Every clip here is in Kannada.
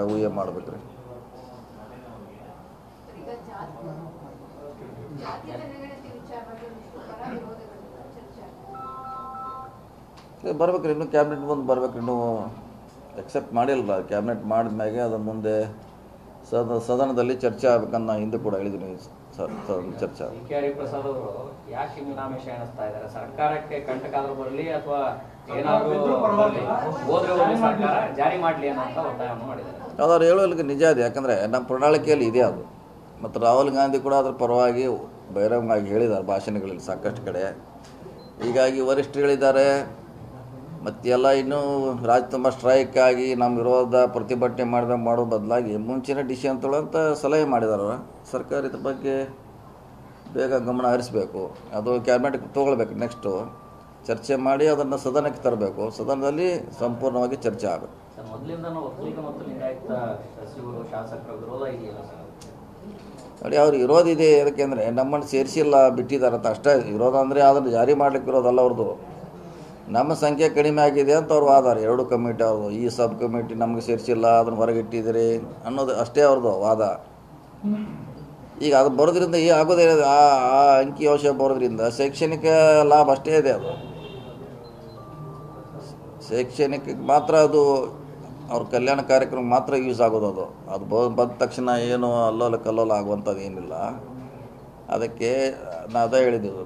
ಊಹೆ ಮಾಡ್ಬೇಕ್ರಿ. ಬರ್ಬೇಕ್ರಿ, ಇನ್ನೂ ಕ್ಯಾಬಿನೆಟ್ ಮುಂದೆ ಬರ್ಬೇಕ್ರಿ. ಇನ್ನೂ ಎಕ್ಸೆಪ್ಟ್ ಮಾಡಿಲ್ಲ. ಕ್ಯಾಬಿನೆಟ್ ಮಾಡಿದ್ಮ್ಯಾಗೆ ಅದರ ಮುಂದೆ ಸದನದಲ್ಲಿ ಚರ್ಚೆ ಆಗ್ಬೇಕಂತ ನಾನು ಹಿಂದೆ ಕೂಡ ಹೇಳಿದ್ದೀನಿ. ಚರ್ಚೆ ಕೆ.ಆರ್. ಪ್ರಸಾದ್ ಅವರು ಯಾಕೆ ಮೀನಾಮೇಷ ಎಣಿಸ್ತಾ ಇದ್ದಾರೆ? ಸರ್ಕಾರಕ್ಕೆ ಕಂಟಕಾದ್ರೂ ಬರಲಿ ಅಥವಾ ಏನಾದರೂ ಹೋದ್ರೆ ಸರ್ಕಾರ ಜಾರಿ ಮಾಡಲಿ ಅನ್ನೋ ಒತ್ತಾಯವನ್ನು ಮಾಡಿದ್ದಾರೆ. ಅವ್ರು ಹೇಳೋಲಿಕ್ಕೆ ನಿಜ ಇದೆ. ಯಾಕಂದರೆ ನಮ್ಮ ಪ್ರಣಾಳಿಕೆಯಲ್ಲಿ ಇದೆ ಅದು. ಮತ್ತು ರಾಹುಲ್ ಗಾಂಧಿ ಕೂಡ ಅದ್ರ ಪರವಾಗಿ ಬಹಿರಂಗವಾಗಿ ಹೇಳಿದ್ದಾರೆ ಭಾಷಣಗಳಲ್ಲಿ ಸಾಕಷ್ಟು ಕಡೆ. ಹೀಗಾಗಿ ವರಿಷ್ಠರುಗಳಿದ್ದಾರೆ ಮತ್ತು ಎಲ್ಲ ಇನ್ನೂ ರಾಜ್ಯ ತುಂಬ ಸ್ಟ್ರೈಕ್ ಆಗಿ ನಮ್ಮ ವಿರೋಧ ಪ್ರತಿಭಟನೆ ಮಾಡೋ ಬದಲಾಗಿ ಮುಂಚಿನ ಡಿಸಿಷನ್ ತೊಗೊಳ್ಳೋಂಥ ಸಲಹೆ ಮಾಡಿದ್ದಾರೆ. ಸರ್ಕಾರ ಇದ್ರ ಬಗ್ಗೆ ಬೇಗ ಗಮನ ಹರಿಸಬೇಕು. ಅದು ಕ್ಯಾಬಿನೆಟ್ಗೆ ತೊಗೊಳ್ಬೇಕು. ನೆಕ್ಸ್ಟು ಚರ್ಚೆ ಮಾಡಿ ಅದನ್ನು ಸದನಕ್ಕೆ ತರಬೇಕು. ಸದನದಲ್ಲಿ ಸಂಪೂರ್ಣವಾಗಿ ಚರ್ಚೆ ಆಗಬೇಕು. ನೋಡಿ, ಅವ್ರಿಗೆ ವಿರೋಧ ಇದೆ. ಯಾಕೆಂದರೆ ನಮ್ಮನ್ನು ಸೇರಿಸಿಲ್ಲ, ಬಿಟ್ಟಿದ್ದಾರಂತ ಅಷ್ಟೇ. ವಿರೋಧ ಅಂದರೆ ಅದನ್ನು ಜಾರಿ ಮಾಡಲಿಕ್ಕೆ ವಿರೋಧಲ್ಲ ಅವ್ರದ್ದು. ನಮ್ಮ ಸಂಖ್ಯೆ ಕಡಿಮೆ ಆಗಿದೆ ಅಂತ ಅವ್ರು ವಾದ. ಎರಡು ಕಮಿಟಿ ಅವ್ರದ್ದು, ಈ ಸಬ್ ಕಮಿಟಿ ನಮಗೆ ಸೇರಿಸಿಲ್ಲ, ಅದನ್ನು ಹೊರಗಿಟ್ಟಿದ್ದೀರಿ ಅನ್ನೋದು ಅಷ್ಟೇ ಅವ್ರದ್ದು ವಾದ. ಈಗ ಅದು ಬರೋದ್ರಿಂದ ಈ ಆಗೋದೇ ಆ ಅಂಕಿಅಂಶ ಬರೋದ್ರಿಂದ ಶೈಕ್ಷಣಿಕ ಲಾಭ ಅಷ್ಟೇ ಇದೆ. ಅದು ಶೈಕ್ಷಣಿಕ ಮಾತ್ರ, ಅದು ಅವ್ರ ಕಲ್ಯಾಣ ಕಾರ್ಯಕ್ರಮ ಮಾತ್ರ ಯೂಸ್ ಆಗೋದು. ಅದು ಬಂದ ತಕ್ಷಣ ಏನು ಅಲ್ಲೋಲ ಕಲ್ಲೋಲ ಆಗುವಂಥದ್ದು ಏನಿಲ್ಲ. ಅದಕ್ಕೆ ನಾವು ಅದೇ ಹೇಳಿದ್ದೀವಿ,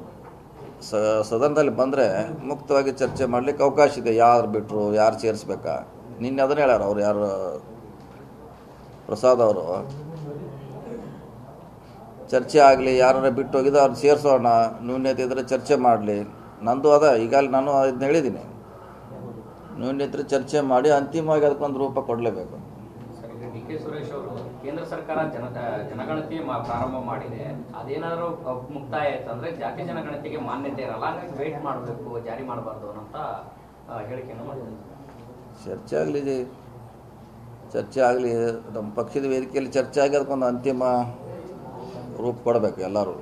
ಸದನದಲ್ಲಿ ಬಂದರೆ ಮುಕ್ತವಾಗಿ ಚರ್ಚೆ ಮಾಡಲಿಕ್ಕೆ ಅವಕಾಶ ಇದೆ. ಯಾರು ಬಿಟ್ಟರು, ಯಾರು ಸೇರಿಸ್ಬೇಕಾ. ನಿನ್ನೆ ಅದನ್ನು ಹೇಳ್ಯಾರ ಅವ್ರು, ಯಾರು ಪ್ರಸಾದ್ ಅವರು. ಚರ್ಚೆ ಆಗಲಿ, ಯಾರನ್ನ ಬಿಟ್ಟು ಹೋಗಿದ್ದು ಅವ್ರು ಸೇರಿಸೋಣ, ನ್ಯೂನ್ಯತೆ ಇದ್ದರೆ ಚರ್ಚೆ ಮಾಡಲಿ. ನಂದು ಅದ. ಈಗಾಗಲೇ ನಾನು ಇದನ್ನ ಹೇಳಿದ್ದೀನಿ. ನ್ಯೂನ್ಯತೆ ಚರ್ಚೆ ಮಾಡಿ ಅಂತಿಮವಾಗಿ ಅದಕ್ಕೊಂದು ರೂಪ ಕೊಡಲೇಬೇಕು. ಡಿ.ಕೆ. ಸುರೇಶ್ ಅವರು ಕೇಂದ್ರ ಸರ್ಕಾರ ಜನಗಣತಿ ಪ್ರಾರಂಭ ಮಾಡಿದೆ, ಅದೇನಾದರೂ ಮುಕ್ತಾಯ ಆಯ್ತು ಅಂದರೆ ಜಾತಿ ಜನಗಣತಿಗೆ ಮಾನ್ಯತೆ ಇರಲ್ಲ, ಹಾಗಾಗಿ ವೇಟ್ ಮಾಡಬೇಕು, ಜಾರಿ ಮಾಡಬಾರ್ದು ಅಂತ ಹೇಳಿಕೆಯನ್ನು ಮಾಡಿದ್ದಾರೆ. ಚರ್ಚೆ ಆಗಲಿ ನಮ್ಮ ಪಕ್ಷದ ವೇದಿಕೆಯಲ್ಲಿ ಚರ್ಚೆ ಆಗಿ ಅದಕ್ಕೊಂದು ಅಂತಿಮ ರೂಪ ಕೊಡಬೇಕು ಎಲ್ಲರೂ.